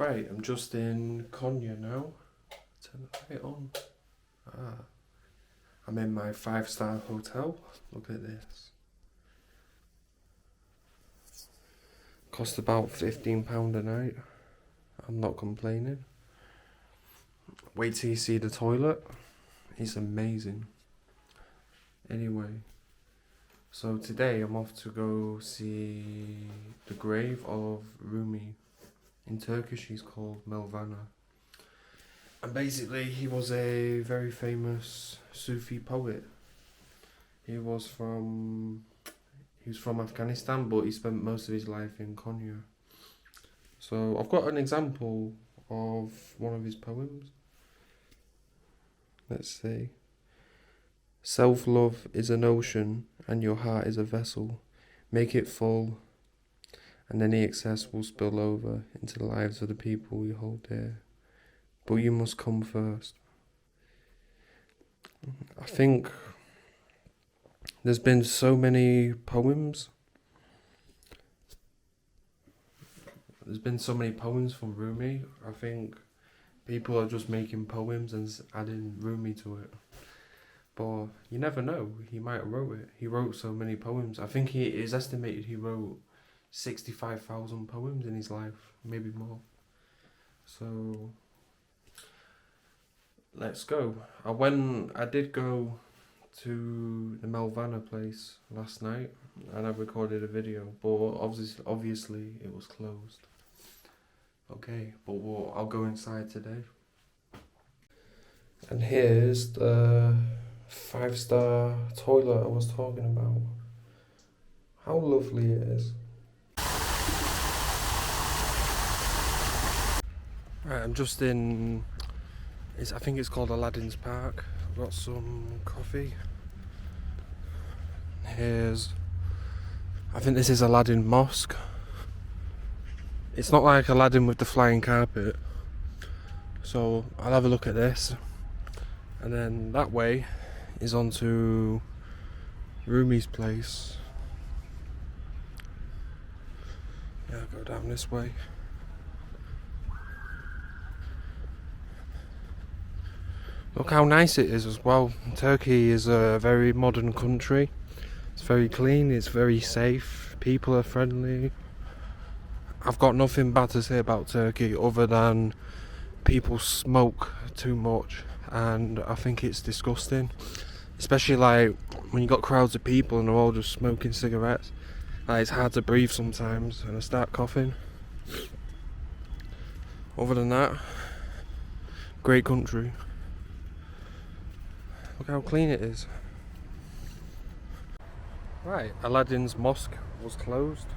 Right, I'm just in Konya now. Turn the light on. I'm in my 5-star hotel. Look at this. Cost about £15 a night. I'm not complaining. Wait till you see the toilet. It's amazing. Anyway, so today I'm off to go see the grave of Rumi. In Turkish he's called Mevlana. And basically he was a very famous Sufi poet. He was from Afghanistan, but he spent most of his life in Konya. So I've got an example of one of his poems. Let's see. Self-love is an ocean and your heart is a vessel. Make it full and any excess will spill over into the lives of the people you hold dear. But you must come first. I think there's been so many poems. There's been so many poems from Rumi. I think people are just making poems and adding Rumi to it. But you never know, he might have wrote it. He wrote so many poems. I think it is estimated he wrote 65,000 poems in his life, maybe more. So let's go. I did go to the Mevlana place last night and I recorded a video, but obviously it was closed. Okay, but I'll go inside today. And here's the 5-star toilet I was talking about. How lovely it is. Right, I'm just in, I think it's called Alaeddin's Park. I've got some coffee. I think this is Alaeddin Mosque. It's not like Aladdin with the flying carpet. So I'll have a look at this. And then that way is onto Rumi's place. Yeah, I'll go down this way. Look how nice it is as well. Turkey is a very modern country. It's very clean, it's very safe, people are friendly. I've got nothing bad to say about Turkey other than people smoke too much and I think it's disgusting. Especially like when you got crowds of people and they're all just smoking cigarettes. Like, it's hard to breathe sometimes and I start coughing. Other than that, great country. Look how clean it is. Right, Alaeddin's Mosque was closed.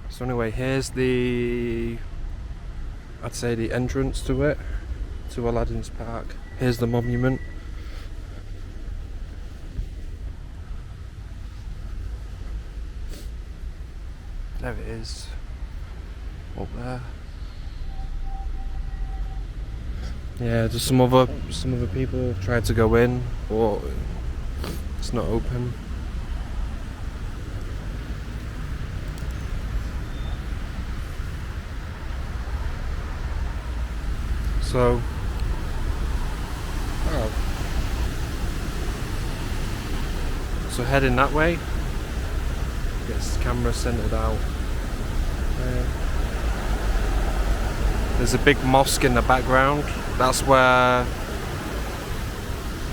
So anyway, here's I'd say the entrance to it, to Alaeddin's Park. Here's the monument. There it is, up there. Yeah, just some other people tried to go in, but it's not open. So, so heading that way. Gets the camera centered out. There's a big mosque in the background. That's where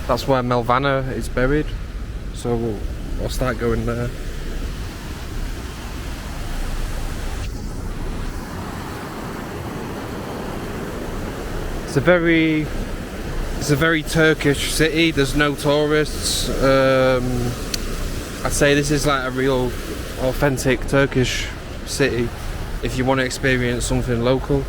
Mevlana is buried. So I'll start going there. It's a very Turkish city. There's no tourists. I'd say this is like a real authentic Turkish city if you want to experience something local.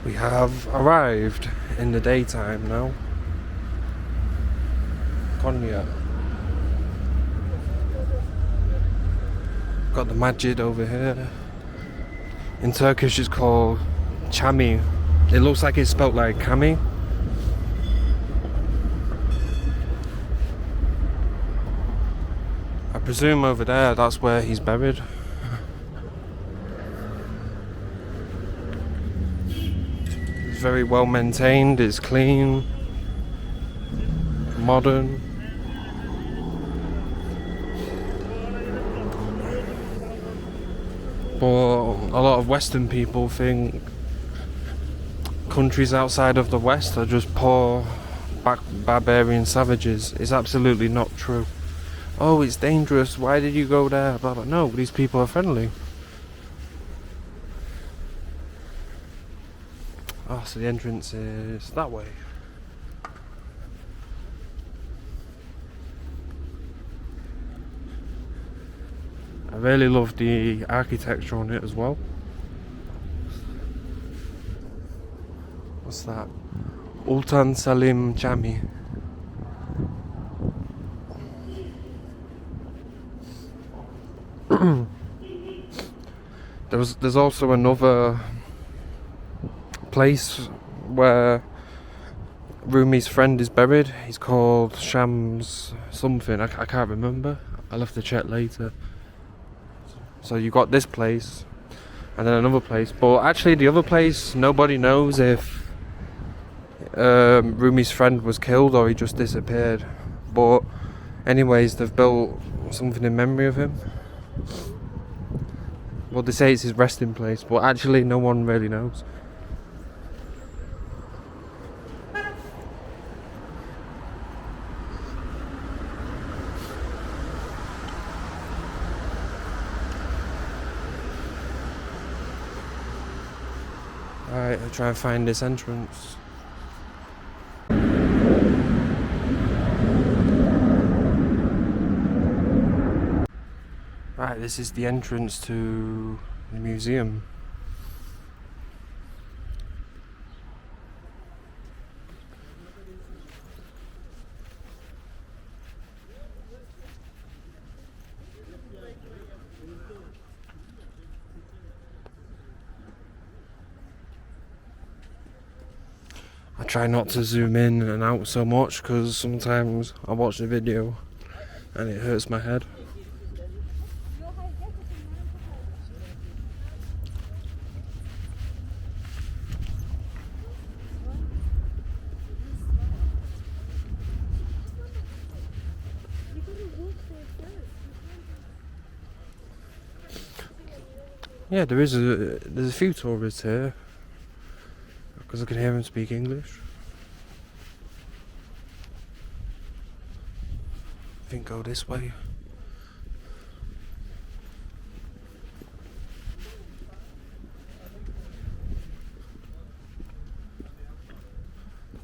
We have arrived in the daytime now. Konya. Got the masjid over here. In Turkish it's called Chami. It looks like it's spelt like Kami. presume over there, that's where he's buried. It's very well maintained, it's clean, modern. But a lot of Western people think countries outside of the West are just poor, barbarian savages. It's absolutely not true. Oh, it's dangerous, why did you go there? Blah, blah. No, these people are friendly. Oh, so the entrance is that way. I really love the architecture on it as well. What's that? Ultan Salim Jami. There's also another place where Rumi's friend is buried. He's called Shams something. I can't remember. I'll have to check later. So you got this place and then another place, but actually the other place nobody knows if Rumi's friend was killed or he just disappeared. But anyways, they've built something in memory of him. Well, they say it's his resting place, but actually no one really knows. Alright, I'll try and find this entrance. Right, this is the entrance to the museum. I try not to zoom in and out so much because sometimes I watch the video and it hurts my head. Yeah, there's a few tourists here because I can hear them speak English. I think go this way.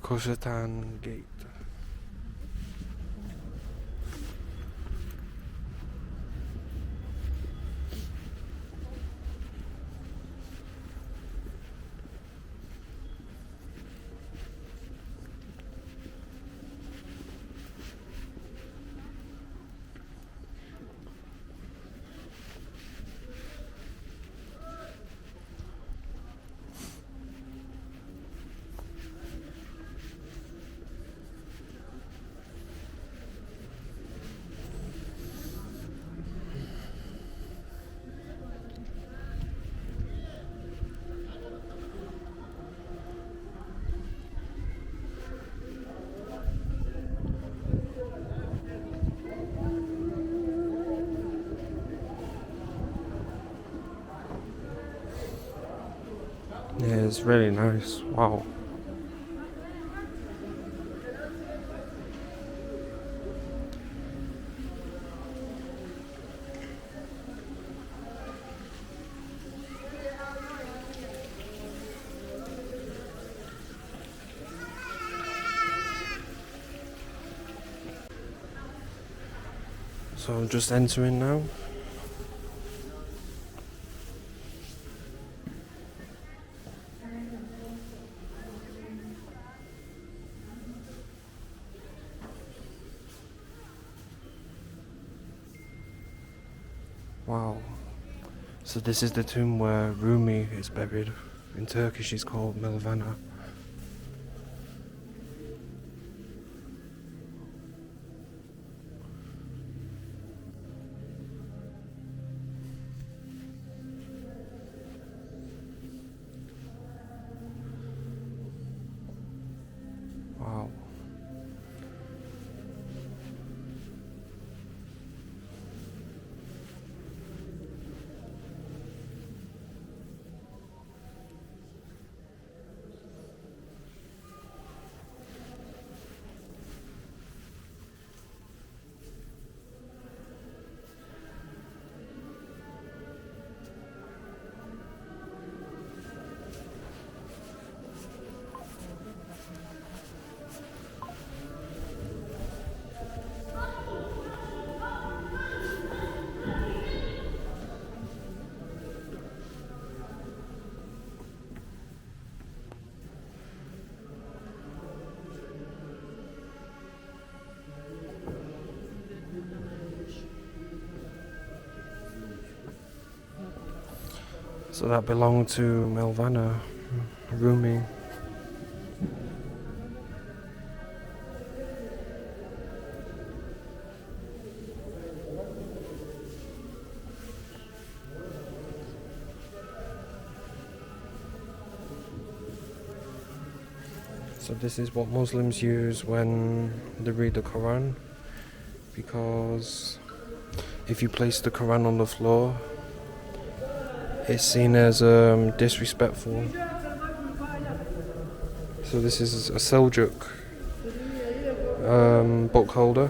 Koshatan Gate. Yeah, it's really nice. Wow. So I'm just entering now. Wow. So this is the tomb where Rumi is buried. In Turkish it's called Mevlana. So that belonged to Mevlana Rumi. So this is what Muslims use when they read the Quran, because if you place the Quran on the floor, it's seen as disrespectful. So this is a Seljuk book holder.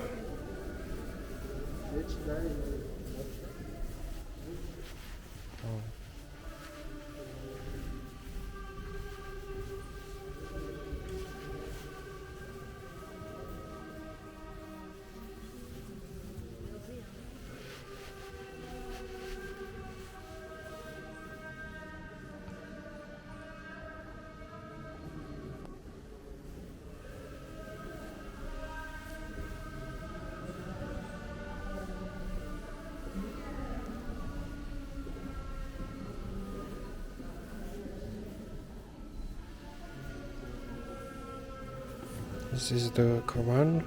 This is the Quran.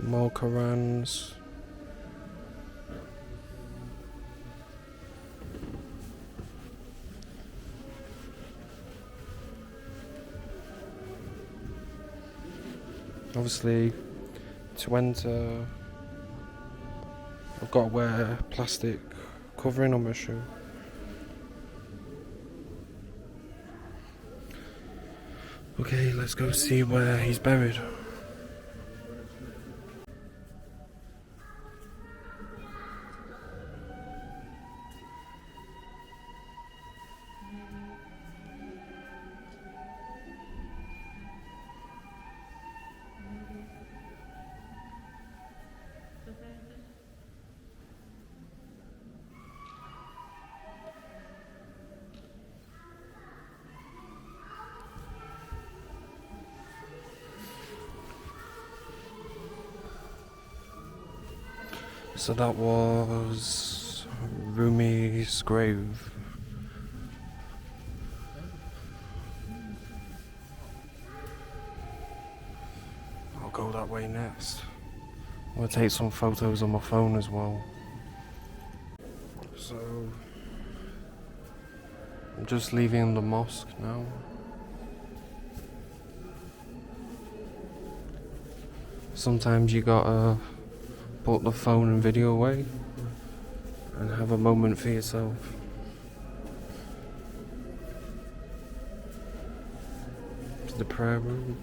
More Qurans. Obviously, to enter, I've got to wear plastic covering on my shoe. Okay, let's go see where he's buried. So that was Rumi's grave. I'll go that way next. I'll take some photos on my phone as well. So I'm just leaving the mosque now. Sometimes you gotta put the phone and video away and have a moment for yourself. It's the prayer room.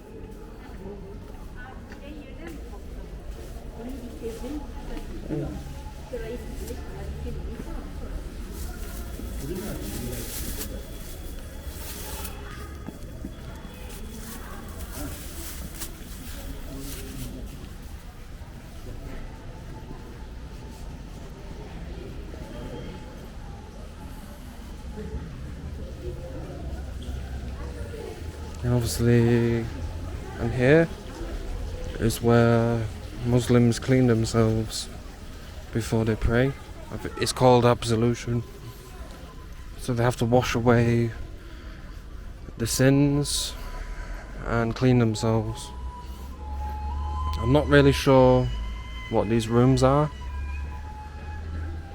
And obviously, and here is where Muslims clean themselves before they pray. It's called absolution. So they have to wash away the sins and clean themselves. I'm not really sure what these rooms are,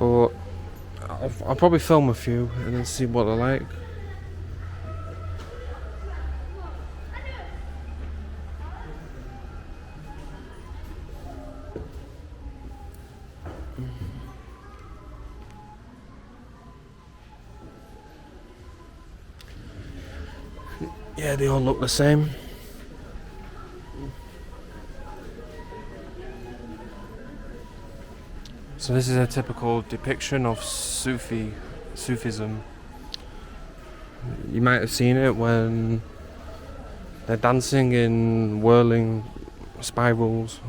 but I'll probably film a few and then see what they're like. Yeah, they all look the same. So this is a typical depiction of Sufism. You might have seen it when they're dancing in whirling spirals.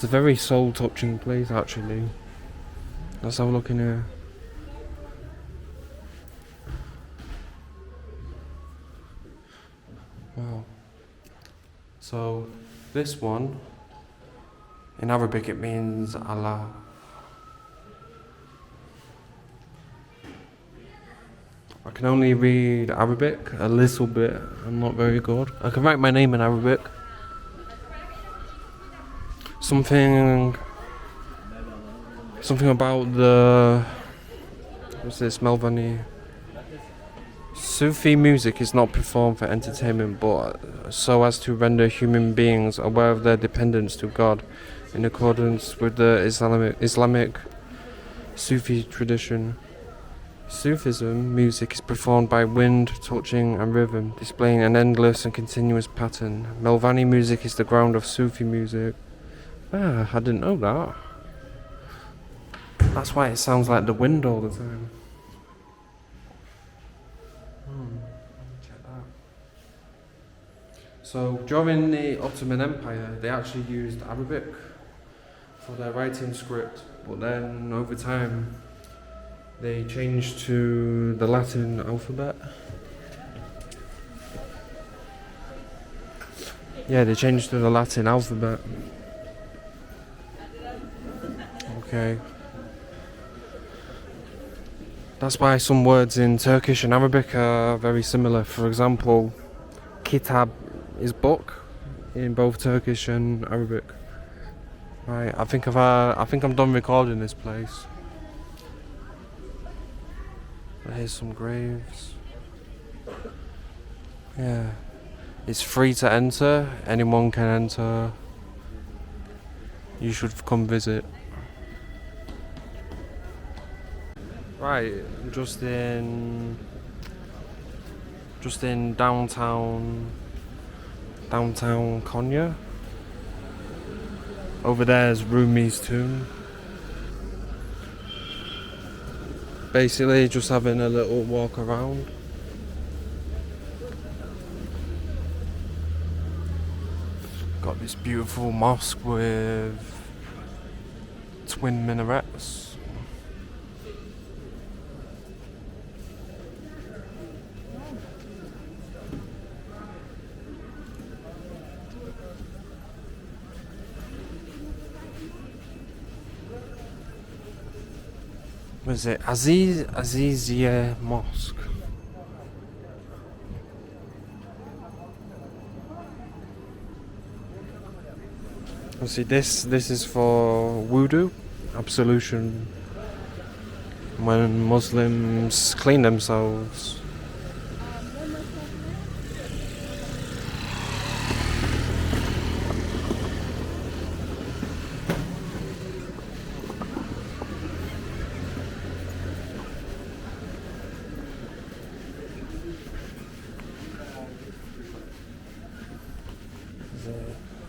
It's a very soul-touching place, actually. Let's have a look in here. Wow. So, this one, in Arabic it means Allah. I can only read Arabic a little bit. I'm not very good. I can write my name in Arabic. Something about the, what's this, Mevlana? Sufi music is not performed for entertainment, but so as to render human beings aware of their dependence to God, in accordance with the Islamic Sufi tradition. Sufism music is performed by wind, touching and rhythm, displaying an endless and continuous pattern. Mevlana music is the ground of Sufi music. Ah, I didn't know that. That's why it sounds like the wind all the time. Check that. So during the Ottoman Empire, they actually used Arabic for their writing script, but then over time they changed to the Latin alphabet. Yeah, they changed to the Latin alphabet. Okay. That's why some words in Turkish and Arabic are very similar. For example, kitab is book in both Turkish and Arabic. Right, I think I'm done recording this place. Here's some graves. Yeah. It's free to enter. Anyone can enter. You should come visit. Right, just in downtown Konya. Over there's Rumi's tomb. Basically just having a little walk around. Got this beautiful mosque with twin minarets. Was it Aziziye Mosque? See, this is for wudu, absolution, when Muslims clean themselves.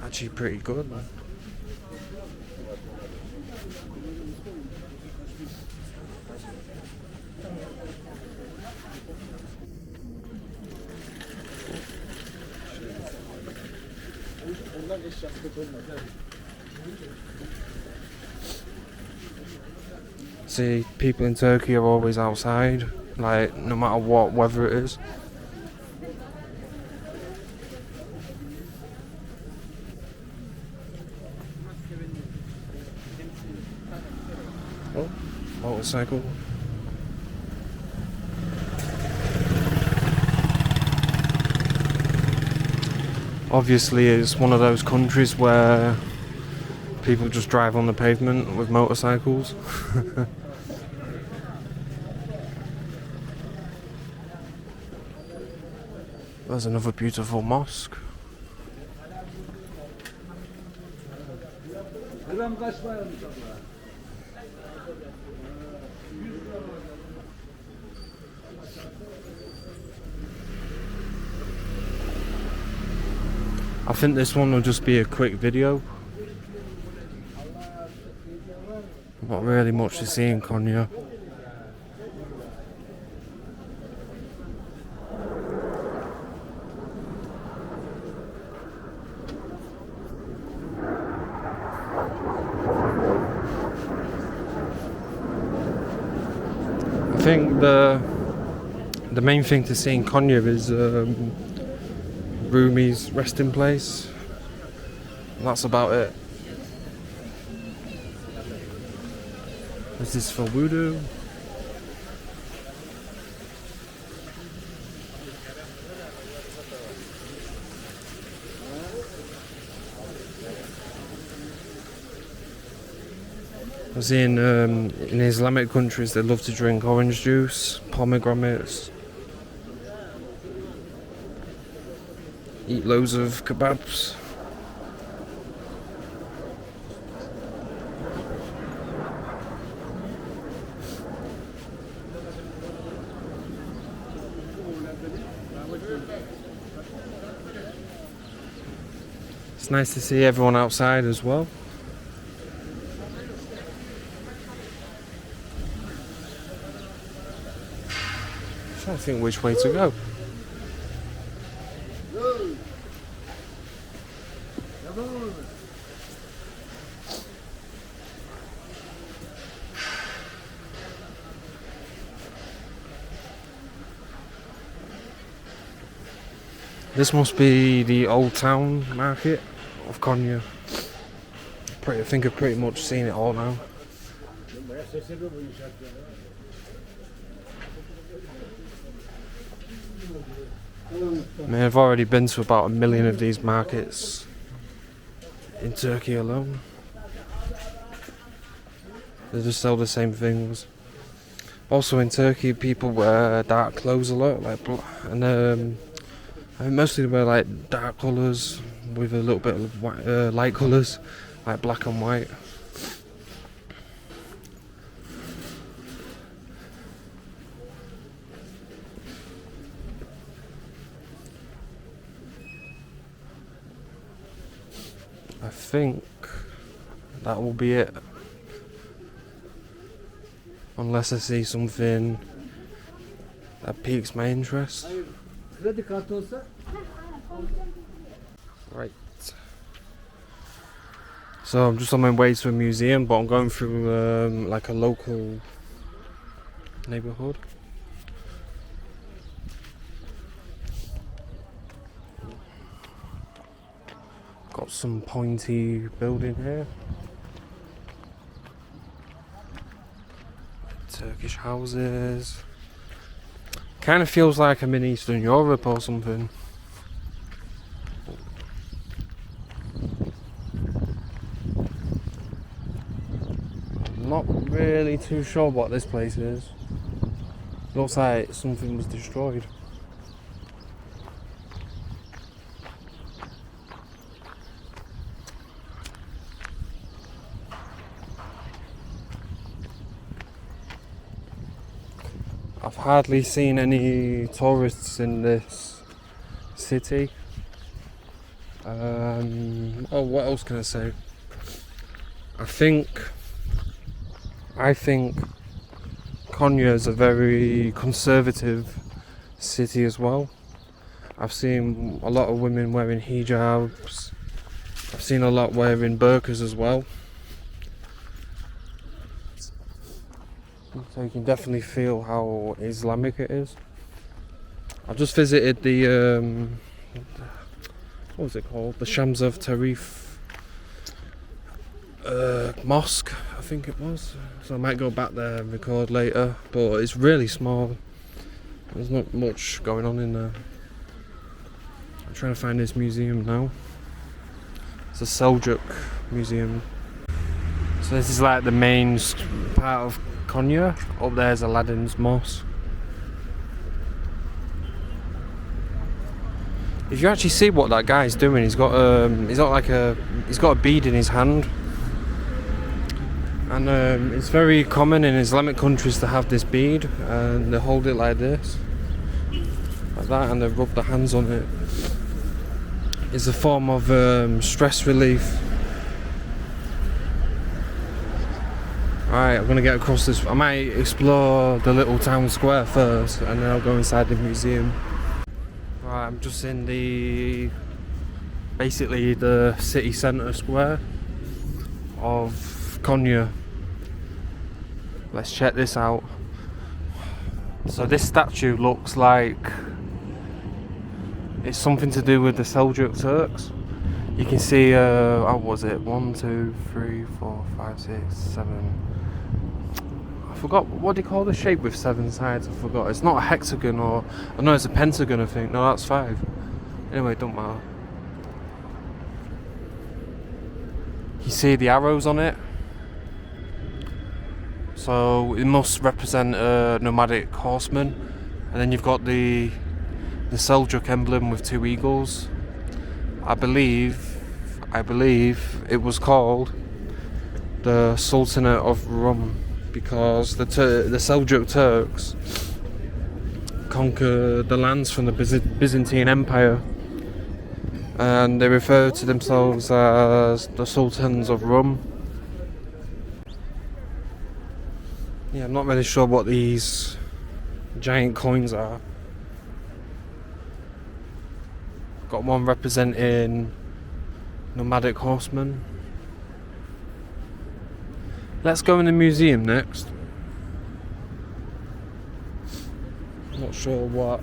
Actually pretty good. See, people in Turkey are always outside, like no matter what weather it is. Oh, motorcycle. Obviously, it's one of those countries where people just drive on the pavement with motorcycles. There's another beautiful mosque. I think this one will just be a quick video. Not really much to see in Konya. think the main thing to see in Konya is Rumi's resting place. And that's about it. This is for wudu. As in Islamic countries, they love to drink orange juice, pomegranates, eat loads of kebabs. It's nice to see everyone outside as well. I don't think which way to go. This must be the old town market of Konya. I think I've pretty much seen it all now. I mean, I've already been to about 1 million of these markets in Turkey alone. They just sell the same things. Also in Turkey, people wear dark clothes a lot, like and mostly they wear like dark colours with a little bit of white, light colours, like black and white. I think that will be it. Unless I see something that piques my interest. Right. So I'm just on my way to a museum, but I'm going through like a local neighbourhood. Got some pointy building here. Turkish houses. Kind of feels like I'm in Eastern Europe or something. Not really too sure what this place is. Looks like something was destroyed. I've hardly seen any tourists in this city. Oh, what else can I say? I think Konya is a very conservative city as well. I've seen a lot of women wearing hijabs. I've seen a lot wearing burqas as well. So you can definitely feel how Islamic it is. I've just visited the what was it called? The Shamsov Tarif mosque, I think it was. So I might go back there and record later, but it's really small. There's not much going on in there. I'm trying to find this museum now. It's a Seljuk museum. So this is like the main part of Konya. Up there's Alaeddin Mosque. If you actually see what that guy's doing, he's got a bead in his hand, and it's very common in Islamic countries to have this bead, and they hold it like this, like that, and they rub their hands on it. It's a form of stress relief. Alright, I'm gonna get across this. I might explore the little town square first, and then I'll go inside the museum. Right, I'm just in basically the city centre square of Konya. Let's check this out. So this statue looks like it's something to do with the Seljuk Turks. You can see, how was it? 1, 2, 3, 4, 5, 6, 7. I forgot, what do you call the shape with 7 sides? I forgot. It's not a hexagon or... Oh no, it's a pentagon, I think. No, that's 5. Anyway, it don't matter. You see the arrows on it? So it must represent a nomadic horseman. And then you've got the Seljuk emblem with 2 eagles. I believe it was called the Sultanate of Rum because the Seljuk Turks conquered the lands from the Byzantine Empire, and they refer to themselves as the Sultans of Rum. Yeah, I'm not really sure what these giant coins are. Got one representing nomadic horsemen. Let's go in the museum next. I'm not sure what.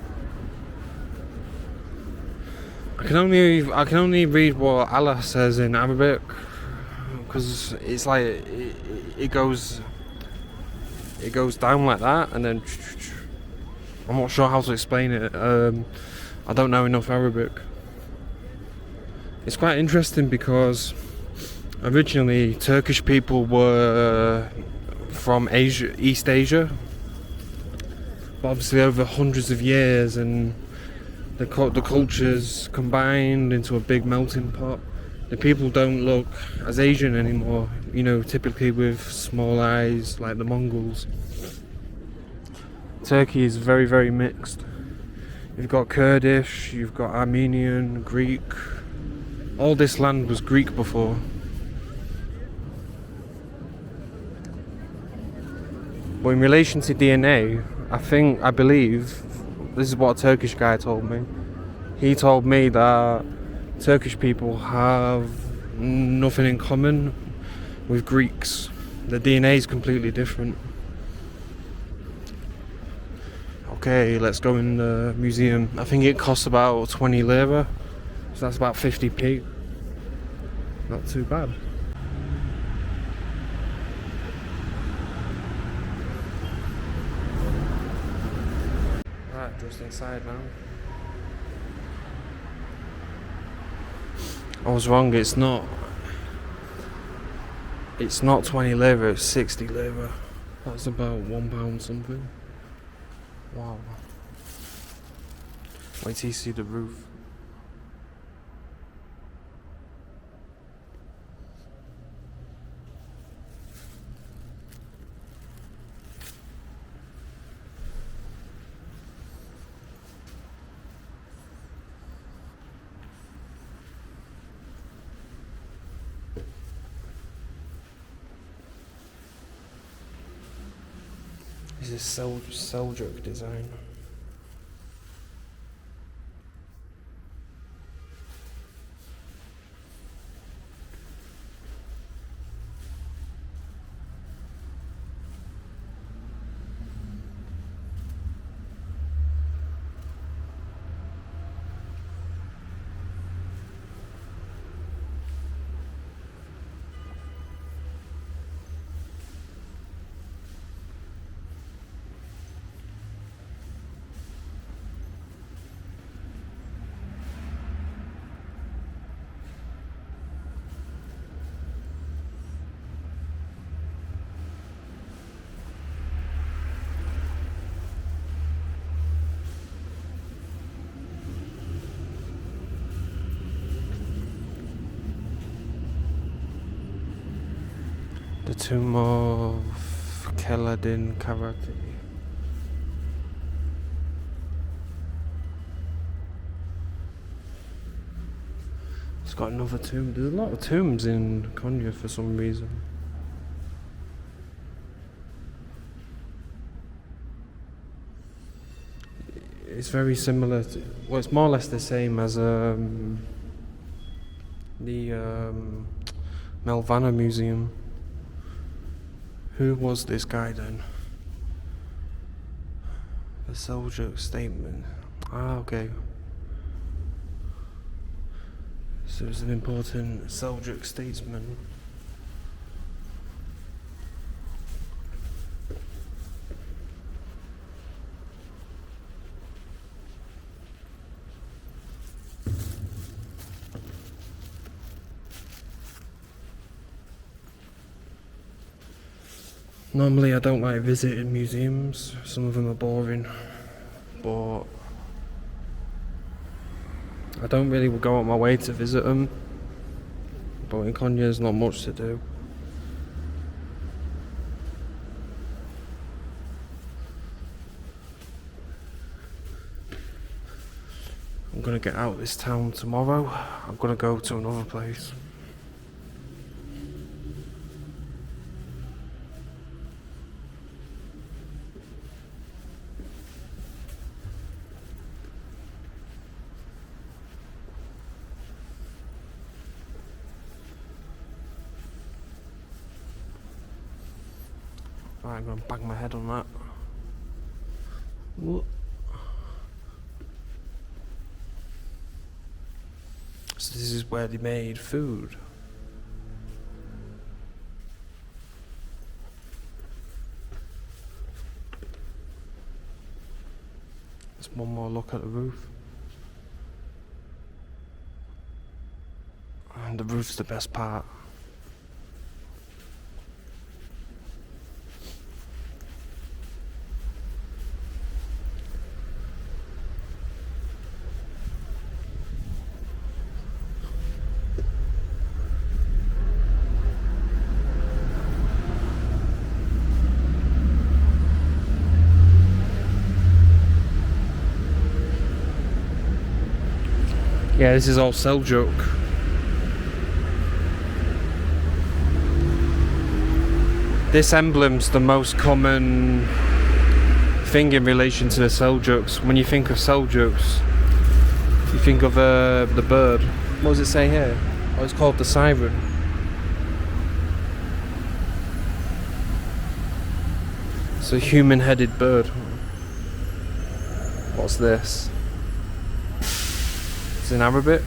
I can only read what Allah says in Arabic because it's like it goes down like that, and then I'm not sure how to explain it. I don't know enough Arabic. It's quite interesting because originally Turkish people were from Asia, East Asia, but obviously over hundreds of years and the cultures combined into a big melting pot. The people don't look as Asian anymore, you know, typically with small eyes like the Mongols. Turkey is very, very mixed. You've got Kurdish, you've got Armenian, Greek. All this land was Greek before. But in relation to DNA, I believe, this is what a Turkish guy told me. He told me that Turkish people have nothing in common with Greeks. The DNA is completely different. Okay, let's go in the museum. I think it costs about 20 lira, so that's about 50p. Not too bad. Right, just inside now. I was wrong, it's not 20 lira, it's 60 lira. That's about £1 something. Wow. Wait till you see the roof. This is Seljuk design. The tomb of Jelaleddin Rumi. It's got another tomb. There's a lot of tombs in Konya for some reason. It's very similar to, well, it's more or less the same as the Mevlana Museum. Who was this guy then? The Seljuk statement. Ah, okay. So it's an important Seljuk statesman. Normally I don't like visiting museums, some of them are boring, but I don't really go out my way to visit them, but in Konya there's not much to do. I'm gonna get out of this town tomorrow, I'm gonna go to another place. Right, I'm gonna bang my head on that. Whoa. So this is where they made food. Just one more look at the roof. And the roof's the best part. Yeah, this is all Seljuk. This emblem's the most common thing in relation to the Seljuks. When you think of Seljuks, you think of the bird. What does it say here? Oh, it's called the siren. It's a human-headed bird. What's this? It's in Arabic.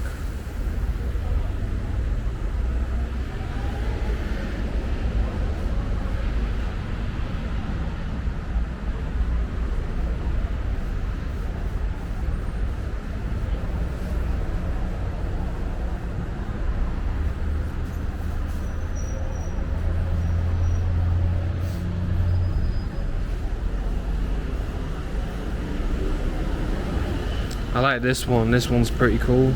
I like this one. This one's pretty cool.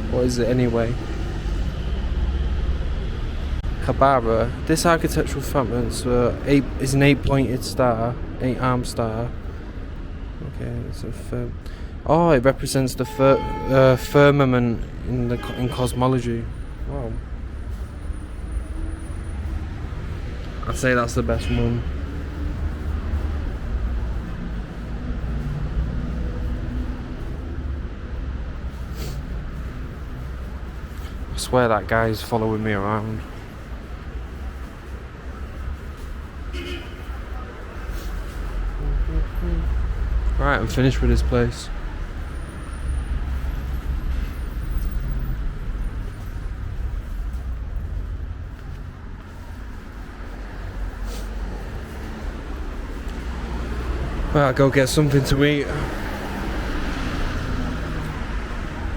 What is it anyway? Kabara. This architectural fragment is an 8-pointed star, 8-armed star. Okay, it's a oh, it represents the firmament in cosmology. Wow. I'd say that's the best one. I swear that guy's following me around. Right, I'm finished with this place. Right, I'll go get something to eat.